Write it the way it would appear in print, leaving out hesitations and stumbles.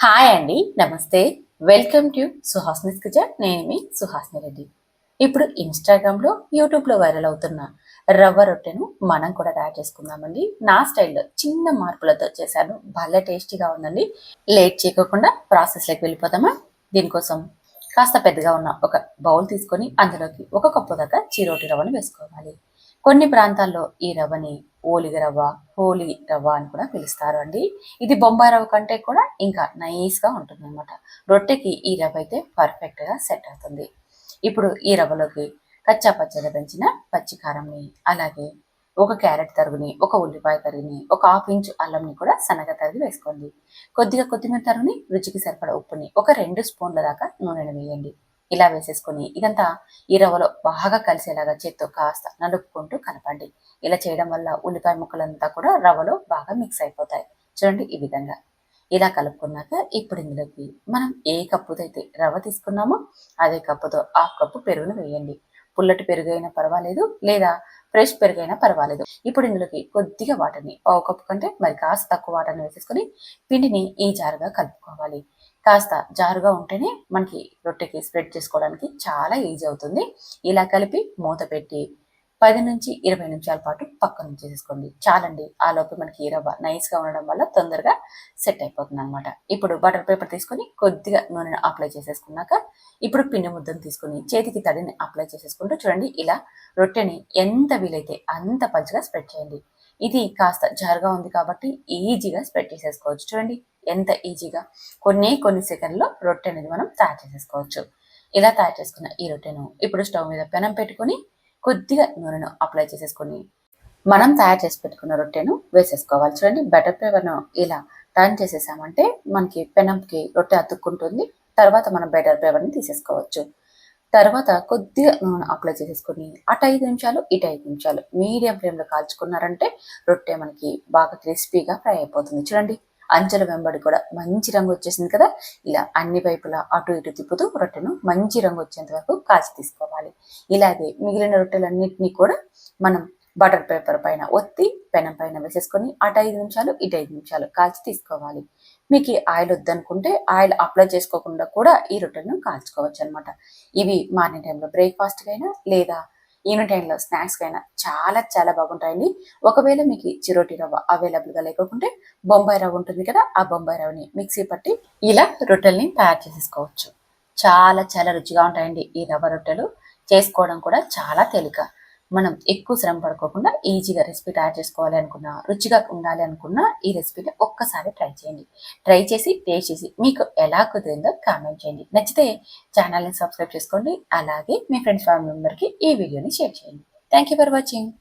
Hi అండి, నమస్తే. Welcome to Suhasni's kitchen. నేను మీ సుహాస్ని రెడ్డి. ఇప్పుడు ఇన్స్టాగ్రామ్లో, యూట్యూబ్లో వైరల్ అవుతున్న రవ్వ రొట్టెను మనం కూడా తయారు చేసుకుందామండి. నా స్టైల్లో చిన్న మార్పులతో చేశాను, భలే టేస్టీగా ఉందండి. లేట్ చేయకుండా ప్రాసెస్లోకి వెళ్ళిపోదామా. దీనికోసం కాస్త పెద్దగా ఉన్న ఒక బౌల్ తీసుకొని అందులోకి 1 కప్పు దాకా చిరోటి రవ్వను వేసుకోవాలి. కొన్ని ప్రాంతాల్లో ఈ రవ్వని ఓలిగ రవ్వ, హోలీ రవ్వ అని కూడా పిలుస్తారు అండి. ఇది బొంబాయి రవ్వ కంటే కూడా ఇంకా నైస్గా ఉంటుంది అనమాట. రొట్టెకి ఈ రవ్వ అయితే పర్ఫెక్ట్గా సెట్ అవుతుంది. ఇప్పుడు ఈ రవ్వలోకి కచ్చా పచ్చగా పెంచిన పచ్చి కారంని, అలాగే 1 క్యారెట్ తరుగుని, 1 ఉల్లిపాయ తరుగుని, 1/2 ఇంచు అల్లంని కూడా సన్నగా తరిగి వేసుకోండి. కొద్దిగా కొత్తిమీర తరుగుని, రుచికి సరిపడ ఉప్పుని, 2 స్పూన్ల దాకా నూనెను వేయండి. ఇలా వేసేసుకొని ఇదంతా ఈ రవ్వలో బాగా కలిసేలాగా చేత్తో కాస్త నలుపుకుంటూ కలపండి. ఇలా చేయడం వల్ల ఉల్లిపాయ ముక్కలంతా కూడా రవ్వలో బాగా మిక్స్ అయిపోతాయి. చూడండి ఈ విధంగా. ఇలా కలుపుకున్నాక ఇప్పుడు ఇందులోకి మనం ఏ కప్పుతో అయితే రవ్వ తీసుకున్నామో అదే కప్పుతో 1/2 కప్పు పెరుగును వేయండి. పుల్లటి పెరుగు అయినా పర్వాలేదు, లేదా ఫ్రెష్ పెరుగు అయినా పర్వాలేదు. ఇప్పుడు ఇందులోకి కొద్దిగా వాటర్ని, 1/2 కప్పు కంటే మరి కాస్త తక్కువ వాటర్ని వేసేసుకొని పిండిని ఈ జారుగా కలుపుకోవాలి. కాస్త జారుగా ఉంటేనే మనకి రొట్టెకి స్ప్రెడ్ చేసుకోవడానికి చాలా ఈజీ అవుతుంది. ఇలా కలిపి మూత పెట్టి 10 నుంచి 20 నిమిషాల పాటు పక్కన ఉంచేసుకోండి. చాలండి. ఆ లోపు మనకి ఈ రవ్వ నైస్గా ఉండడం వల్ల తొందరగా సెట్ అయిపోతుంది అనమాట. ఇప్పుడు బటర్ పేపర్ తీసుకొని కొద్దిగా నూనెను అప్లై చేసేసుకున్నాక ఇప్పుడు పిండి ముద్దను తీసుకొని చేతికి తడిని అప్లై చేసేసుకుంటూ చూడండి ఇలా రొట్టెని ఎంత వీలైతే అంత పలుచగా స్ప్రెడ్ చేయండి. ఇది కాస్త జారుగా ఉంది కాబట్టి ఈజీగా స్ప్రెడ్ చేసేసుకోవచ్చు. చూడండి ఎంత ఈజీగా కొన్ని సెకండ్లో రొట్టె అనేది మనం తయారు చేసేసుకోవచ్చు. ఇలా తయారు చేసుకున్న ఈ రొట్టెను ఇప్పుడు స్టవ్ మీద పెనం పెట్టుకొని కొద్దిగా నూనెను అప్లై చేసేసుకొని మనం తయారు చేసి పెట్టుకున్న రొట్టెను వేసేసుకోవాలి. చూడండి బటర్ పేపర్ను ఇలా టర్న్ చేసేసామంటే మనకి పెనంకి రొట్టె అతుక్కుంటుంది. తర్వాత మనం బటర్ పేపర్ని తీసేసుకోవచ్చు. తర్వాత కొద్దిగా నూనె అప్లై చేసేసుకొని అటు 5 నిమిషాలు ఇటు 5 నిమిషాలు మీడియం ఫ్లేమ్లో కాల్చుకున్నారంటే రొట్టె మనకి బాగా క్రిస్పీగా ఫ్రై అయిపోతుంది. చూడండి అంచెల వెంబడి కూడా మంచి రంగు వచ్చేసింది కదా. ఇలా అన్ని వైపులా అటు ఇటు తిప్పుతూ రొట్టెను మంచి రంగు వచ్చేంత వరకు కాల్చి తీసుకోవాలి. ఇలాగే మిగిలిన రొట్టెలన్నింటినీ కూడా మనం బటర్ పేపర్ పైన ఒత్తి పెనం పైన వేసేసుకొని అటు 5 నిమిషాలు ఇటు 5 నిమిషాలు కాల్చి తీసుకోవాలి. మీకు ఆయిల్ వద్దనుకుంటే ఆయిల్ అప్లై చేసుకోకుండా కూడా ఈ రొట్టెలను కాల్చుకోవచ్చు అనమాట. ఇవి మార్నింగ్ టైంలో బ్రేక్ఫాస్ట్కి అయినా లేదా ఈవినింగ్ టైంలో స్నాక్స్కి అయినా చాలా చాలా బాగుంటాయండి. ఒకవేళ మీకు చిరోటి రవ్వ అవైలబుల్గా లేకుంటే బొంబాయి రవ్వ ఉంటుంది కదా, ఆ బొంబాయి రవ్వని మిక్సీ పట్టి ఇలా రొట్టెల్ని తయారు చేసేసుకోవచ్చు. చాలా చాలా రుచిగా ఉంటాయండి ఈ రవ్వ రొట్టెలు. చేసుకోవడం కూడా చాలా తేలిక. మనం ఎక్కువ శ్రమ పడుకోకుండా ఈజీగా రెసిపీ తయారు చేసుకోవాలి అనుకున్నా, రుచిగా ఉండాలి అనుకున్నా ఈ రెసిపీని ఒక్కసారి ట్రై చేయండి. ట్రై చేసి టేస్ట్ చేసి మీకు ఎలా కుదిరిందో కామెంట్ చేయండి. నచ్చితే ఛానల్ని సబ్స్క్రైబ్ చేసుకోండి. అలాగే మీ ఫ్రెండ్స్ ఫ్యామిలీ మెంబర్కి ఈ వీడియోని షేర్ చేయండి. Thank you for watching.